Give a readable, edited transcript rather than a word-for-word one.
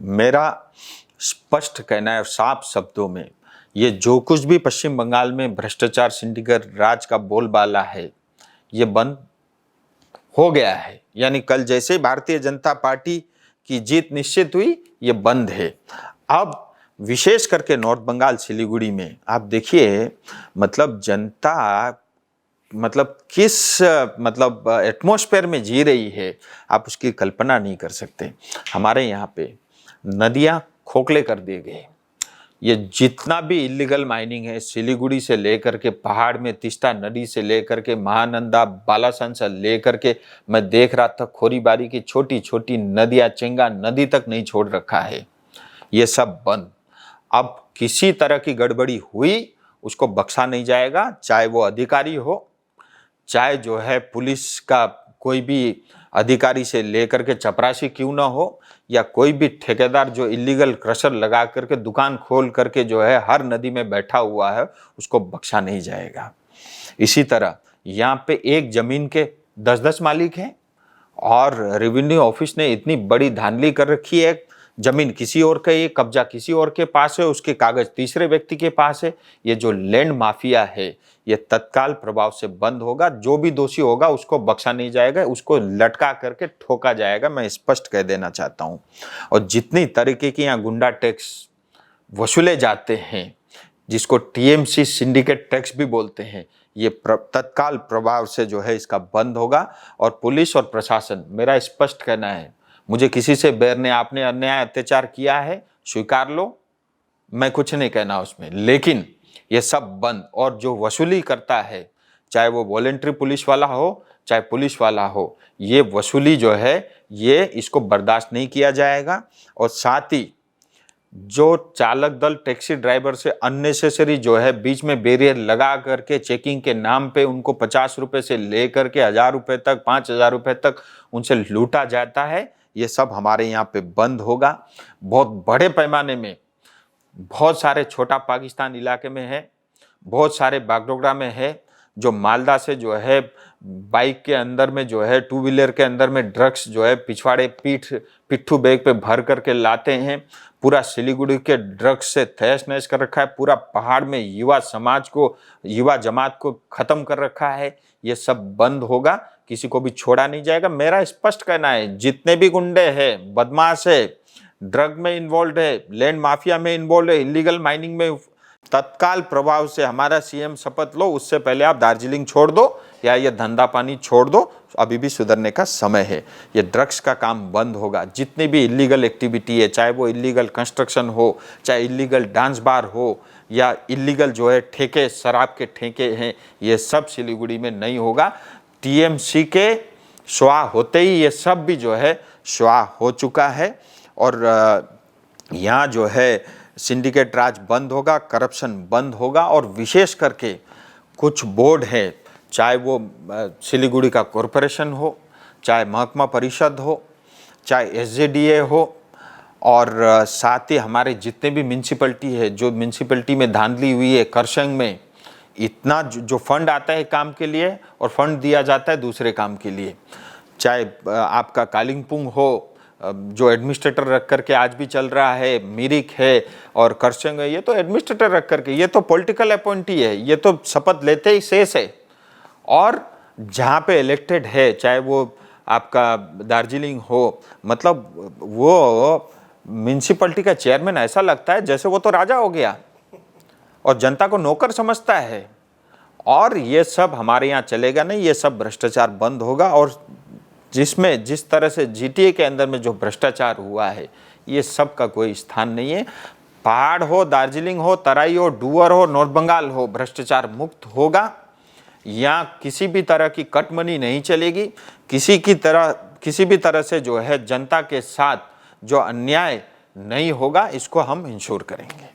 मेरा स्पष्ट कहना है साफ शब्दों में, ये जो कुछ भी पश्चिम बंगाल में भ्रष्टाचार सिंडिकेट राज का बोलबाला है, ये बंद हो गया है। यानी कल जैसे भारतीय जनता पार्टी की जीत निश्चित हुई, ये बंद है। अब विशेष करके नॉर्थ बंगाल सिलीगुड़ी में आप देखिए, मतलब जनता मतलब किस एटमॉस्फेयर में जी रही है, आप उसकी कल्पना नहीं कर सकते। हमारे यहाँ पे नदियाँ खोखले कर दिए गए। ये जितना भी इलीगल माइनिंग है, सिलीगुड़ी से लेकर के पहाड़ में तीस्ता नदी से लेकर के महानंदा बालासन से लेकर के, मैं देख रहा था खोरीबारी की छोटी छोटी नदियाँ, चेंगा नदी तक नहीं छोड़ रखा है। ये सब बंद। अब किसी तरह की गड़बड़ी हुई उसको बख्शा नहीं जाएगा, चाहे वो अधिकारी हो, चाहे जो है पुलिस का कोई भी अधिकारी से लेकर के चपरासी क्यों ना हो, या कोई भी ठेकेदार जो इलीगल क्रशर लगा करके दुकान खोल करके जो है हर नदी में बैठा हुआ है, उसको बख्शा नहीं जाएगा। इसी तरह यहाँ पे एक जमीन के 10-10 मालिक हैं और रेवेन्यू ऑफिस ने इतनी बड़ी धांधली कर रखी है, जमीन किसी और का, ये कब्जा किसी और के पास है, उसके कागज तीसरे व्यक्ति के पास है। ये जो लैंड माफिया है, ये तत्काल प्रभाव से बंद होगा। जो भी दोषी होगा उसको बख्शा नहीं जाएगा, उसको लटका करके ठोका जाएगा, मैं स्पष्ट कह देना चाहता हूँ। और जितनी तरीके की यहाँ गुंडा टैक्स वसूले जाते हैं, जिसको टीएमसी सिंडिकेट टैक्स भी बोलते हैं, ये तत्काल प्रभाव से जो है इसका बंद होगा। और पुलिस और प्रशासन, मेरा स्पष्ट कहना है, मुझे किसी से बैर ने, आपने अन्याय अत्याचार किया है, स्वीकार लो, मैं कुछ नहीं कहना उसमें, लेकिन ये सब बंद। और जो वसूली करता है, चाहे वो वॉलेंट्री पुलिस वाला हो, चाहे पुलिस वाला हो, ये वसूली जो है ये इसको बर्दाश्त नहीं किया जाएगा। और साथ ही जो चालक दल टैक्सी ड्राइवर से अननेसेसरी जो है बीच में बैरियर लगा करके चेकिंग के नाम पे उनको 50 रुपये से लेकर के 1000 रुपये तक, 5000 रुपये तक उनसे लूटा जाता है, ये सब हमारे यहाँ पे बंद होगा। बहुत बड़े पैमाने में, बहुत सारे छोटा पाकिस्तान इलाके में है, बहुत सारे बागडोगरा में है, जो मालदा से जो है बाइक के अंदर में जो है, टू व्हीलर के अंदर में ड्रग्स जो है पिछवाड़े पिट्ठू बैग पे भर करके लाते हैं। पूरा सिलीगुड़ी के ड्रग्स से तहस नहस कर रखा है, पूरा पहाड़ में युवा समाज को, युवा जमात को खत्म कर रखा है। ये सब बंद होगा, किसी को भी छोड़ा नहीं जाएगा। मेरा स्पष्ट कहना है, जितने भी गुंडे हैं, बदमाश है, ड्रग में इन्वॉल्व है, लैंड माफिया में इन्वॉल्व है, इलीगल माइनिंग में, तत्काल प्रभाव से हमारा सीएम शपथ लो, उससे पहले आप दार्जिलिंग छोड़ दो या ये धंधा पानी छोड़ दो, अभी भी सुधरने का समय है। ये ड्रग्स का काम बंद होगा। जितनी भी इलीगल एक्टिविटी है, चाहे वो इलीगल कंस्ट्रक्शन हो, चाहे इलीगल डांस बार हो, या इलीगल जो है ठेके, शराब के ठेके हैं, ये सब सिलीगुड़ी में नहीं होगा। टीएमसी के स्वाह होते ही ये सब भी जो है स्वाह हो चुका है। और यहाँ जो है सिंडिकेट राज बंद होगा, करप्शन बंद होगा। और विशेष करके कुछ बोर्ड है, चाहे वो सिलीगुड़ी का कॉरपोरेशन हो, चाहे महकमा परिषद हो, चाहे एसजेडीए हो, और साथ ही हमारे जितने भी म्यूनसिपलिटी है, जो म्यूनसिपलिटी में धांधली हुई है, करसंग में इतना जो फंड आता है काम के लिए और फंड दिया जाता है दूसरे काम के लिए, चाहे आपका कालिंगपुंग हो, जो एडमिनिस्ट्रेटर रख करके आज भी चल रहा है, मिरिक है और करसंग है, ये तो एडमिनिस्ट्रेटर रख करके, ये तो पॉलिटिकल अपॉइंटी है, ये तो शपथ लेते ही शेष है। और जहाँ पे इलेक्टेड है, चाहे वो आपका दार्जिलिंग हो, मतलब वो म्यूनसिपलिटी का चेयरमैन ऐसा लगता है जैसे वो तो राजा हो गया और जनता को नौकर समझता है। और ये सब हमारे यहाँ चलेगा नहीं, ये सब भ्रष्टाचार बंद होगा। और जिसमें जिस तरह से जीटीए के अंदर में जो भ्रष्टाचार हुआ है, ये सब का कोई स्थान नहीं है। पहाड़ हो, दार्जिलिंग हो, तराई हो, डूअर हो, नॉर्थ बंगाल हो, भ्रष्टाचार मुक्त होगा। यहाँ किसी भी तरह की कटमनी नहीं चलेगी। किसी भी तरह से जो है जनता के साथ जो अन्याय नहीं होगा, इसको हम इंश्योर करेंगे।